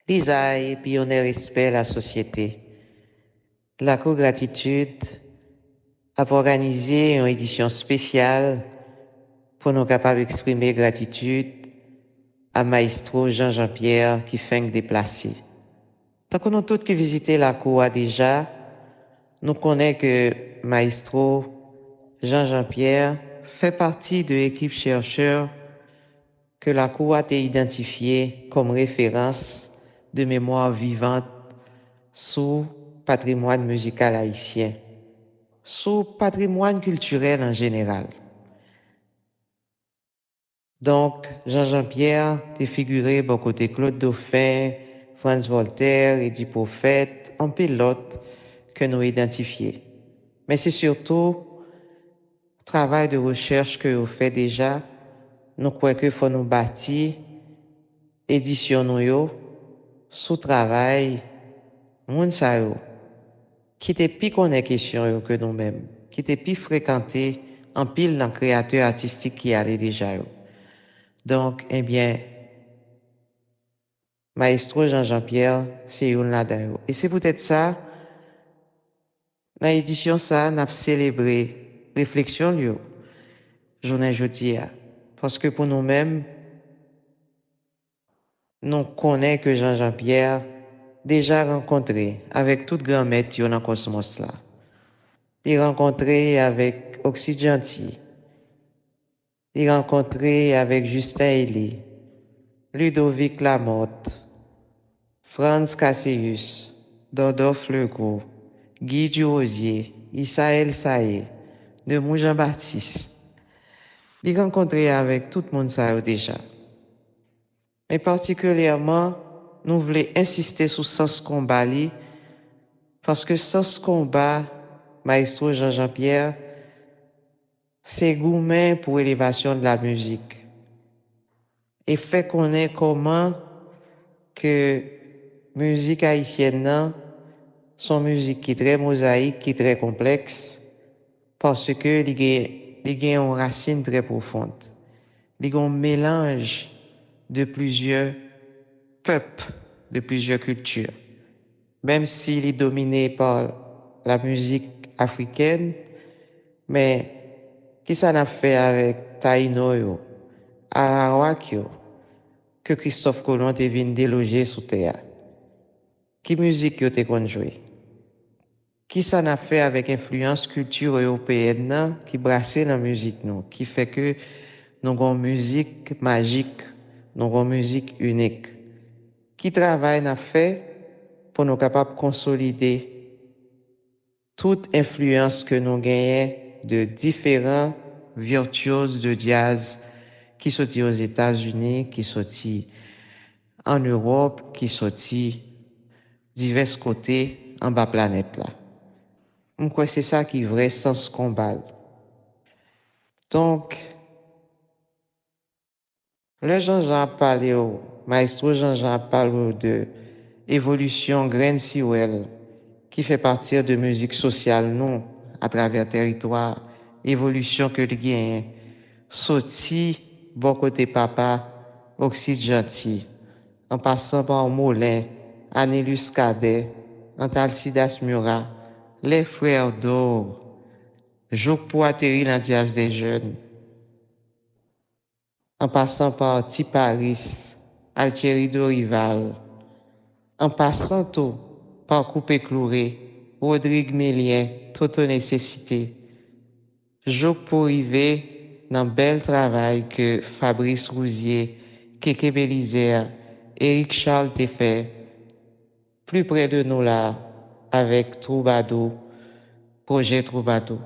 Lisaï, puis on respect la société. La Cour Gratitude a organisé une édition spéciale pour nous capables d'exprimer gratitude à Maestro Jean-Jean-Pierre qui fait déplacer. Tant que nous tous qui visité la Cour déjà, nous connaissons que Maestro Jean-Jean-Pierre fait partie de l'équipe chercheurs que la Cour a été identifiée comme référence de mémoire vivante sous patrimoine musical haïtien, sous patrimoine culturel en général. Donc, Jean-Jean-Pierre est figuré bon côté Claude Dauphin, Franz Voltaire, Eddie Prophète, en pilote que nous identifions. Mais c'est surtout travail de recherche que vous faites déjà. Nous croyons qu'il faut nous bâtir, édition nous sous travail, moun sa yo, qui te pi connaît question yo que nous-mêmes, qui te pi fréquenté en pile dans créateur artistique qui allait déjà yo. Donc, eh bien, Maestro Jean-Jean-Pierre, c'est une là-dedans. Et c'est peut-être ça, dans l'édition ça, n'a célébré réflexion yo, journée jeudi. Parce que pour nous-mêmes, nous connaissons que Jean-Jean-Pierre déjà rencontré avec toute grand maître dans le cosmos là. Il rencontré avec Oxy Gentil. Il rencontré avec Justin Elie, Ludovic Lamotte, Franz Cassius, Dodolphe Legros, Guy Durosier, Isaël Saé, Demou Jean-Baptiste. Il rencontré avec tout le monde ça déjà. Mais particulièrement, nous voulons insister sur sens combat parce que sens combat, Maestro Jean-Jean-Pierre, c'est gourmet pour l'élévation de la musique. Et fait connaître comment que musique haïtienne, son musique qui est très mosaïque, qui est très complexe, parce que il y a une racine très profonde. Il y a un mélange de plusieurs peuples, de plusieurs cultures. Même s'il est dominé par la musique africaine, mais qui ça n'a fait avec Taïno, Arawak, que Christophe Colomb est venu déloger sous terre? Qui musique yo te kon joué? Qui ça n'a fait avec influence culture européenne qui brassait la musique nous, qui fait que nous avons musique magique, nous avons musique unique. Qui travail n'a fait pour nous capables de consolider toute influence que nous gagnons de différents virtuoses de jazz qui sont aux États-Unis, qui sont en Europe, qui sont divers côtés en bas planète là. Je crois que c'est ça qui est vrai sens combat. Donc, le Jean-Jean parlé au maestro Jean-Jean parle de évolution graine siwell qui fait partir de musique sociale non à travers territoire, évolution que le gain sorti bon côté papa, Oxy Gentil, en passant par Molin, Anélus Cadet, Antalcidas Murat, les frères d'or, Jouk pour atterrir dans Diaz des jeunes, en passant par Tiparis, Altieri Dorival, en passant tout par Coupé Clouré, Rodrigue Mélien, Toto Nécessité, Jouk pour arriver dans bel travail que Fabrice Rousier, Kéké Bélisère, Éric Charles t'a fait, plus près de nous là, avec Troubadour, projet Troubadour.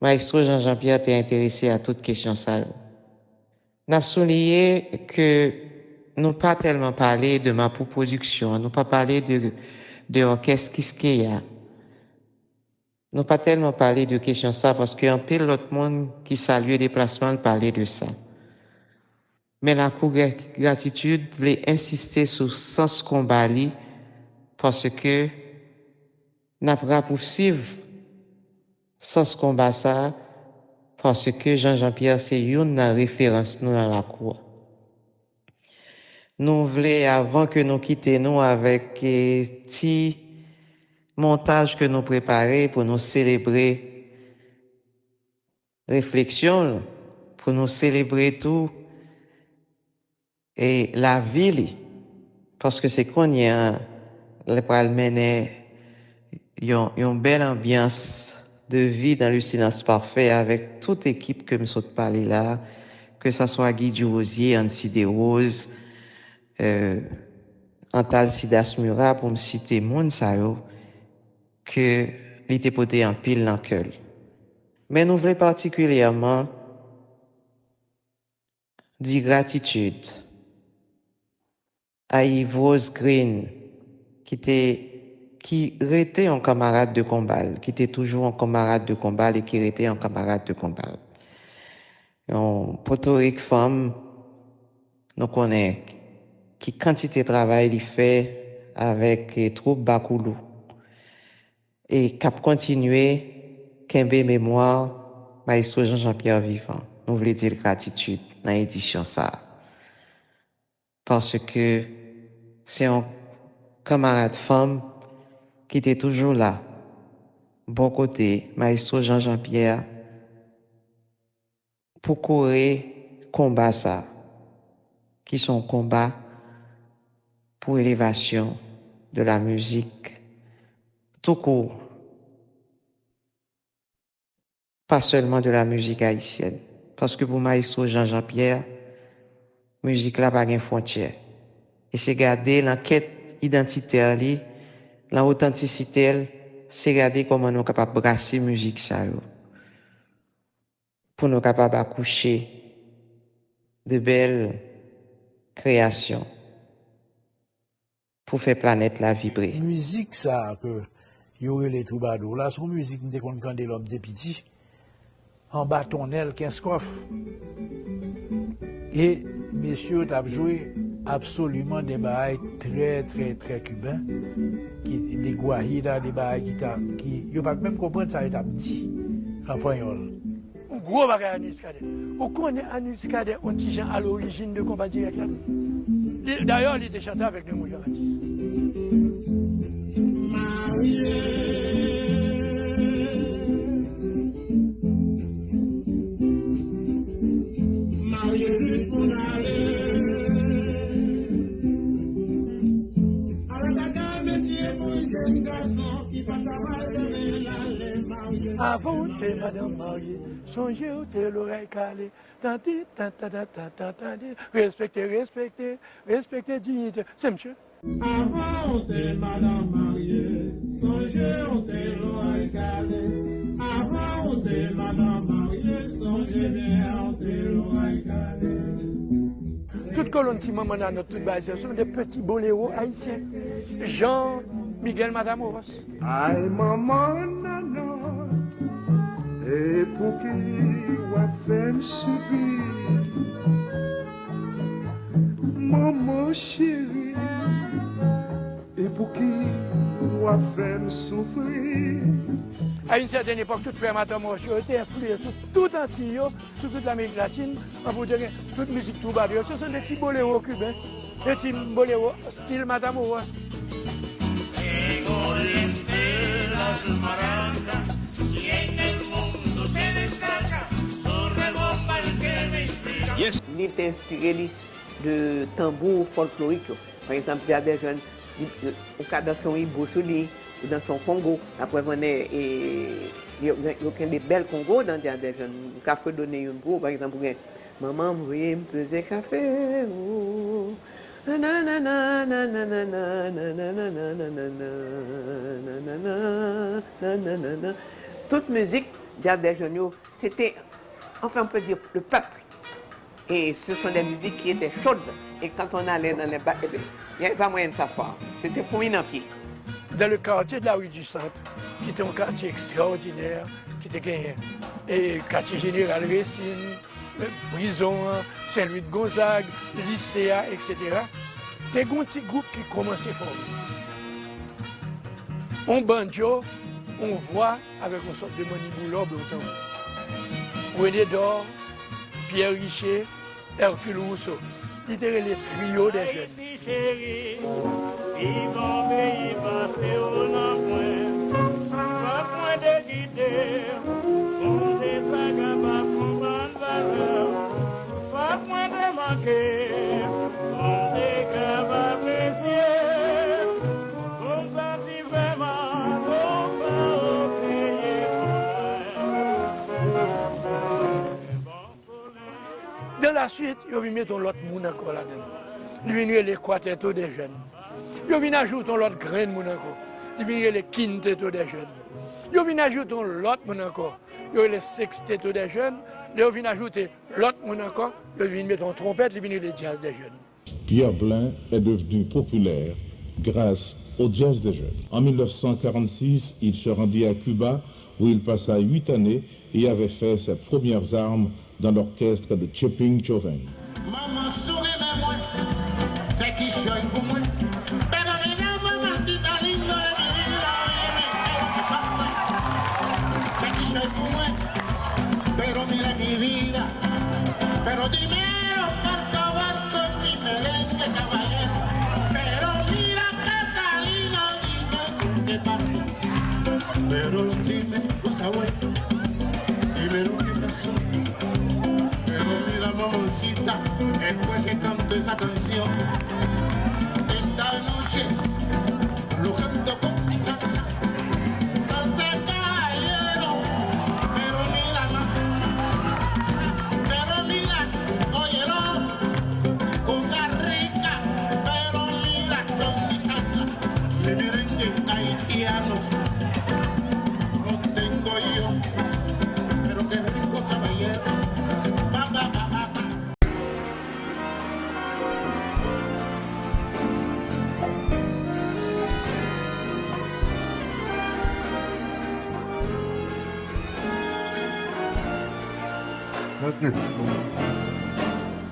Maestro Jean-Jean-Pierre t'est intéressé à toute question ça. N'a souligné que nous pas tellement parlé de ma production, nous pas parlé de orchestre Kiskeya. Nous pas tellement parlé de question ça parce qu'il y a un peu l'autre monde qui salue les déplacements parler de ça. Mais la Cour gratitude voulait insister sur sens combat parce que n'a pas poursuivre sens combat ça parce que Jean-Jean-Pierre c'est une référence nous dans la cour. nous voulons, avant que nous quittions nous avec petit montage que nous préparons pour nous célébrer réflexion, pour nous célébrer tout et la ville, parce que c'est qu'on y a le pral mener une belle ambiance de vie dans le silence parfait avec toute équipe que nous sommes parlé là, que ça soit Guy Durosier, Annecy Desroses, Antal Sidas Murat, pour me citer moun sa yo, que l'été poté en pile dans cœur. Mais nous voulons particulièrement dire gratitude à Yves Rose Green, qui était un camarade de combat, qui était toujours un camarade de combat et qui était un camarade de combat. Un potorique femme, nous connaissons, qui quantité de travail il fait avec troupe Bakoulou. Et cap continuer, Kembe mémoire, maestro Jean-Pierre Vivant. Nous voulons dire gratitude dans l'édition ça. Parce que c'est un camarade femme qui était toujours là. Bon côté, maestro Jean-Pierre, pour courir combat ça, qui sont combats pour élévation de la musique, tout court. Pas seulement de la musique haïtienne. Parce que pour maestro Jean-Pierre, musique là pas de frontière. Et c'est garder l'enquête identitaire, l'authenticité, c'est garder comment nous sommes capables de brasser musique ça. Pour nous capables d'accoucher de belles créations. Pour faire planète la vibrer. Musique ça que y aurait les troubadours là, son musique nous qu'on quand l'homme des petits en bâtonnelle 15 coffres. Et messieurs t'as joué absolument des bails très très très cubains qui des guahidas des bails qui yo pas même comprendre ça t'a dit en espagnol. Un gros bagage Anus Cadet. On connaît Anus Cadet on petit gens à l'origine de combat direct là. D'ailleurs, il était chanté avec des Mouillons Baptiste. Avant t'es madame mariée, songez où t'es l'oreille calée. Respectez, respectez, respectez dignité. C'est monsieur. Avant t'es madame mariée, songez où t'es l'oreille calée. Avant t'es madame mariée, songez bien où t'es l'oreille calée. Toute colonne de maman dans notre base, ce sont des petits boléros haïtiens. Jean, Miguel Matamoros. Aïe maman nana, et pour qui wa fait subir, maman chérie, et pour qui wa fait souffrir. À une certaine époque, tout frère Matamoros était influé sur tout Antille, sur toute l'Amérique latine, en vous dire toute musique troubadour. Ce sont des petits boléros cubains, des petits boléros style Matamoros. Il est inspiré de tambours folkloriques. Par exemple, il y a des jeunes au cas dans son Iboussouli, dans son Congo. Après, il y a des belles Congo dans des jeunes. Il faut donner une gros, par exemple, maman, vous voyez, me faisait café. Toute musique, des jeunes, c'était, enfin, on peut dire, le peuple. Et ce sont des musiques qui étaient chaudes. Et quand on allait dans les bars, il n'y avait pas moyen de s'asseoir. C'était fouine en pied. Dans le quartier de la rue du Centre, qui était un quartier extraordinaire, qui était gagné, et quartier général Racine, prison, Saint-Louis de Gonzague, lycéa, etc. Des petits groupes qui commençaient à former. On banjo, on voit avec une sorte de manibouleur blanc. René Dor, Pierre Richer, Hercule Rousseau. Littéralement, les trios des jeunes. Haïti chérie, vivant pays passé au non-point, pas point de quitter, on est pas capable de prendre valeur, pas point de manquer, on est capable d'apprécier, on sentit vraiment, on va oublier Dans la suite, ils viennent mettre l'autre monde encore là-dedans. Ils viennent les quartettos des jeunes. Ils viennent ajouter l'autre grain de monde encore. Ils viennent les quintettos des jeunes. Ils viennent ajouter l'autre monde encore. Ils viennent les sextettos des jeunes. Ils viennent ajouter l'autre monde encore. Ils viennent mettre en trompette. Ils viennent les jazz des jeunes. Pierre Blin est devenu populaire grâce au jazz des jeunes. En 1946, il se rendit à Cuba où il passa 8 années et avait fait ses premières armes dans l'orchestre de Chopin Chauvin. Maman sourit mais moi, fait qui choisit pour moi. Pero mira mamacita linda de mi vida, oye, ¿qué pasa? Fait qui choisit pour moi. Pero mira mi vida, pero dime por favor con mi merengue caballero. Pero mira Catalina, dime qué pasa. Pero dime cosa buena, dime lo que pasó. Pero mira mamacita, él fue que cantó esa canción. Esta noche lo canto con mi salsa, salsa caballero. Pero mira, óyelo, cosa rica. Pero mira con mi salsa, mi merengue haitiano. Lo tengo yo, pero qué rico caballero.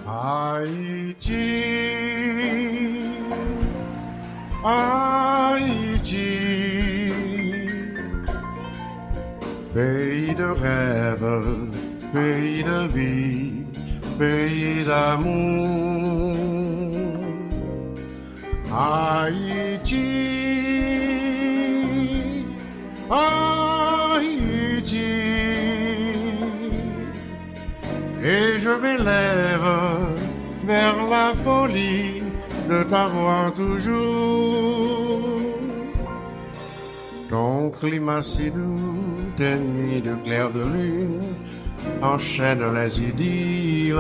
Haïti, Haïti, pays de rêve, pays de vie, pays d'amour. Haïti, Haïti, et je m'élève vers la folie de t'avoir toujours. Ton climat si doux, tes nuits de clair de lune enchaînent les idylles.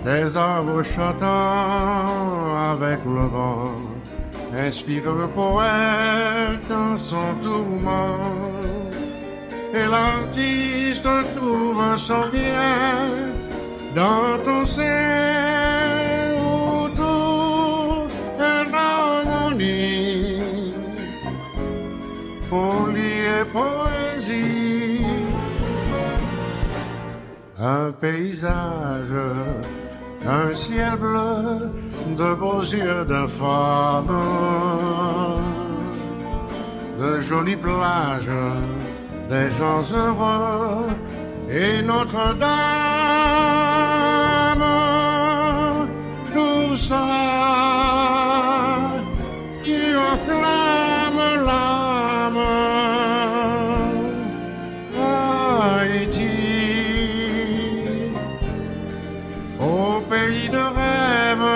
Les arbres chantant avec le vent inspirent le poète dans son tourment. Et l'artiste trouve son bien dans ton sein où tout est harmonie, folie et poésie. Un paysage, un ciel bleu, de beaux yeux de femme, de jolies plages, des gens heureux et Notre-Dame, tout ça qui enflamme l'âme. Haïti, au pays de rêve.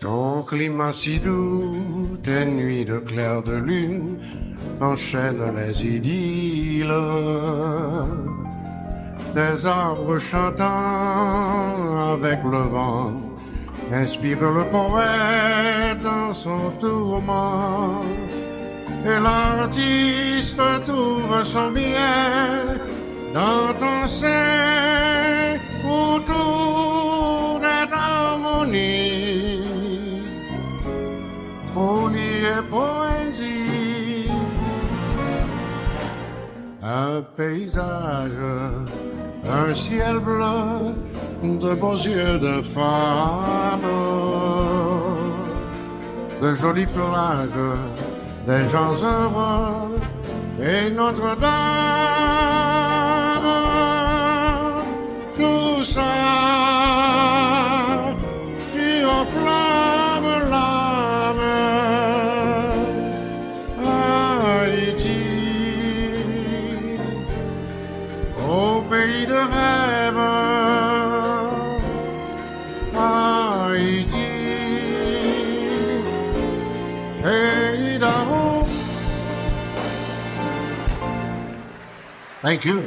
Ton climat si doux, tes nuits de clair de lune enchaînent les idylles. Des arbres chantant avec le vent inspirent le poète dans son tourment. et l'artiste trouve son bien dans ton sein où tout est harmonie, folie et poésie, un paysage, un ciel bleu, de beaux yeux de femme, de jolies plages, des gens heureux et Notre-Dame, tout ça, tu enflammes l'âme, Haïti, au pays de rêve, Haïti, pays d'amour. Thank you.